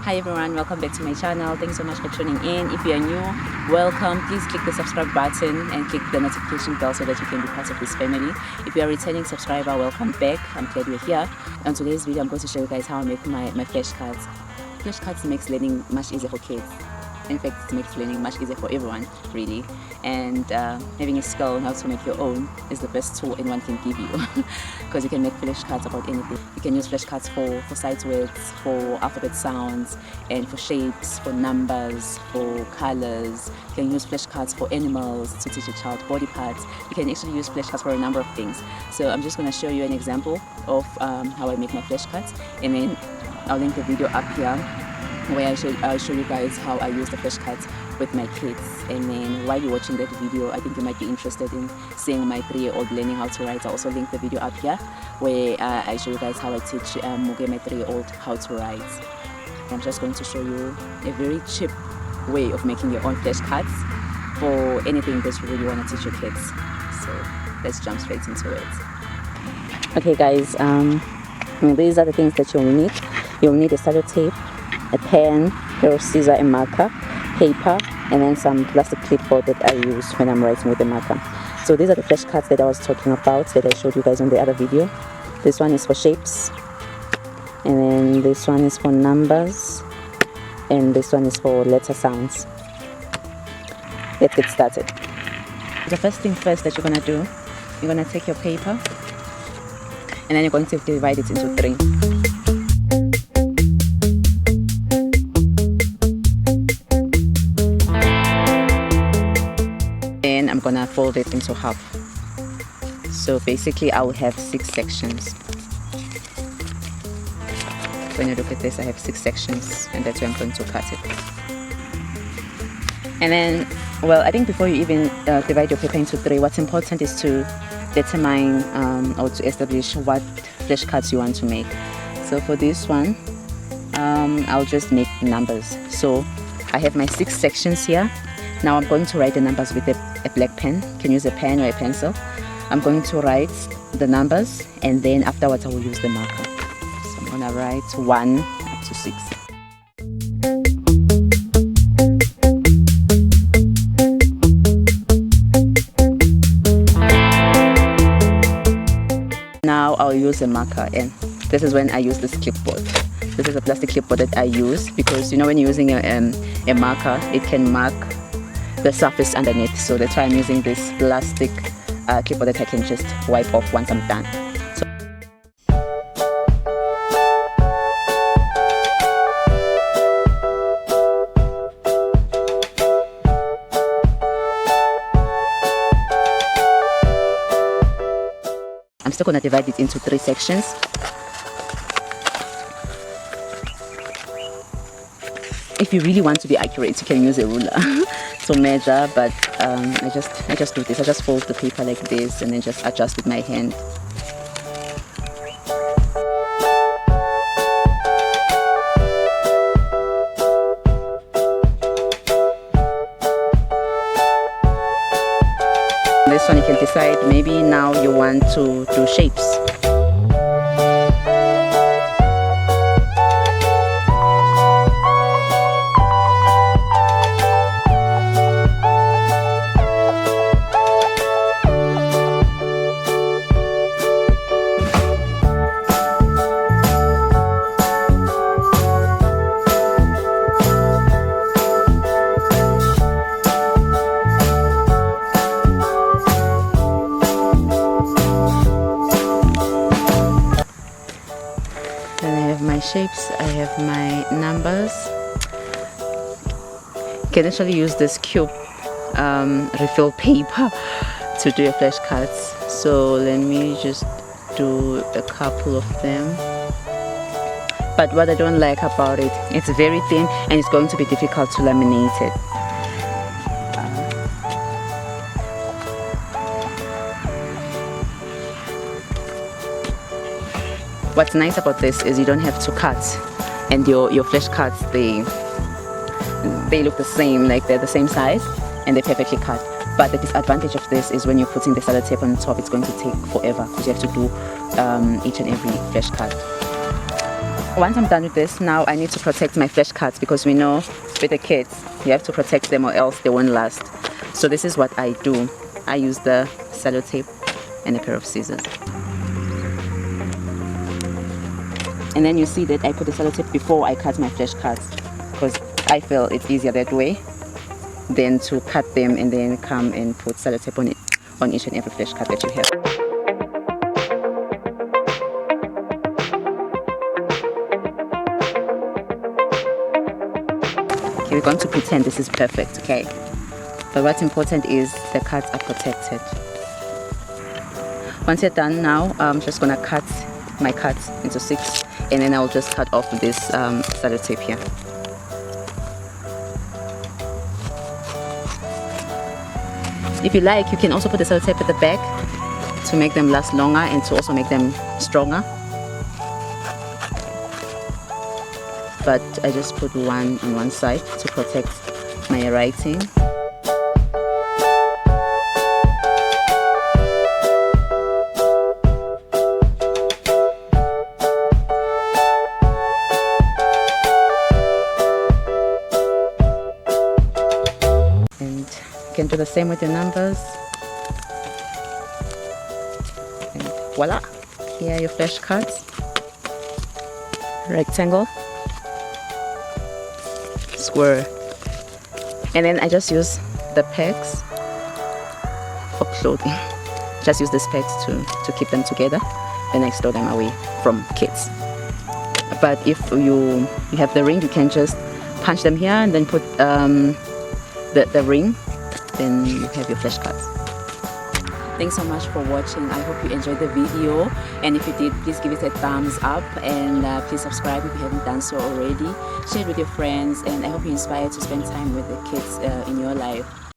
Hi everyone, welcome back to my channel. Thanks so much for tuning in. If you are new, welcome. Please click the subscribe button and click the notification bell so that you can be part of this family. If you are a returning subscriber, welcome back. I'm glad you're here. On today's video, I'm going to show you guys how I make my flashcards. Flashcards makes learning much easier for kids. In fact, it makes learning much easier for everyone, really. And having a skill on how to make your own is the best tool anyone can give you, because you can make flashcards about anything. You can use flashcards for sight words, for alphabet sounds, and for shapes, for numbers, for colors. You can use flashcards for animals, to teach a child body parts. You can actually use flashcards for a number of things. So I'm just going to show you an example of how I make my flashcards, and then I'll link the video up here where I'll show you guys how I use the flashcards with my kids. And then while you're watching that video, I think you might be interested in seeing my 3-year-old learning how to write. I'll also link the video up here where I show you guys how I teach Muge, my 3-year-old, how to write. I'm just going to show you a very cheap way of making your own flashcards for anything that you really want to teach your kids. So let's jump straight into it. Okay guys, these are the things that you'll need. You'll need a sellotape, a pen, pair of scissors, a marker, paper, and then some plastic clipboard that I use when I'm writing with a marker. So these are the flashcards that I was talking about that I showed you guys on the other video. This one is for shapes, and then this one is for numbers, and this one is for letter sounds. Let's get started. The first thing first that you're going to do, you're going to take your paper and then you're going to divide it into 3. Then I'm gonna fold it into half. So basically I will have 6 sections. When you look at this, I have 6 sections, and that's where I'm going to cut it. And then, well, I think before you even divide your paper into 3, what's important is to determine or to establish what flashcards you want to make. So for this one, I'll just make numbers. So I have my 6 sections here. Now I'm going to write the numbers with a black pen. You can use a pen or a pencil. I'm going to write the numbers, and then afterwards I will use the marker. So I'm going to write 1 up to 6. Now I'll use a marker, and this is when I use this clipboard. This is a plastic clipboard that I use because, you know, when you're using a marker, it can mark the surface underneath. So that's why I'm using this plastic clipboard that I can just wipe off once I'm done. So I'm still going to divide it into 3 sections. If you really want to be accurate, you can use a ruler to measure, but I just do this. I just fold the paper like this and then just adjust with my hand. This one you can decide, maybe now you want to do shapes. Shapes, I have my numbers. You can actually use this cube refill paper to do your flashcards. So let me just do a couple of them. But what I don't like about it, it's very thin and it's going to be difficult to laminate it. What's nice about this is you don't have to cut, and your flashcards, they look the same, like they're the same size and they're perfectly cut. But the disadvantage of this is when you're putting the sellotape on top, it's going to take forever because you have to do each and every flashcard. Once I'm done with this, now I need to protect my flashcards, because we know with the kids you have to protect them or else they won't last. So this is what I do. I use the sellotape and a pair of scissors. And then you see that I put the sellotape before I cut my flashcards, because I feel it's easier that way than to cut them and then come and put sellotape on it, on each and every flashcard that you have. Okay, we're going to pretend this is perfect, okay? But what's important is the cards are protected. Once you're done now, I'm just gonna cut my cards into 6, and then I'll just cut off this sellotape here. If you like, you can also put the sellotape at the back to make them last longer and to also make them stronger. But I just put one on one side to protect my writing. And you can do the same with the numbers. And voila! Here are your flashcards. Rectangle, square, and then I just use the pegs for clothing. Just use these pegs to keep them together, then I store them away from kids. But if you have the ring, you can just punch them here and then put the ring, then you have your flashcards. Thanks so much for watching. I hope you enjoyed the video, and if you did, please give it a thumbs up, and please subscribe if you haven't done so already. Share it with your friends, and I hope you're inspired to spend time with the kids in your life.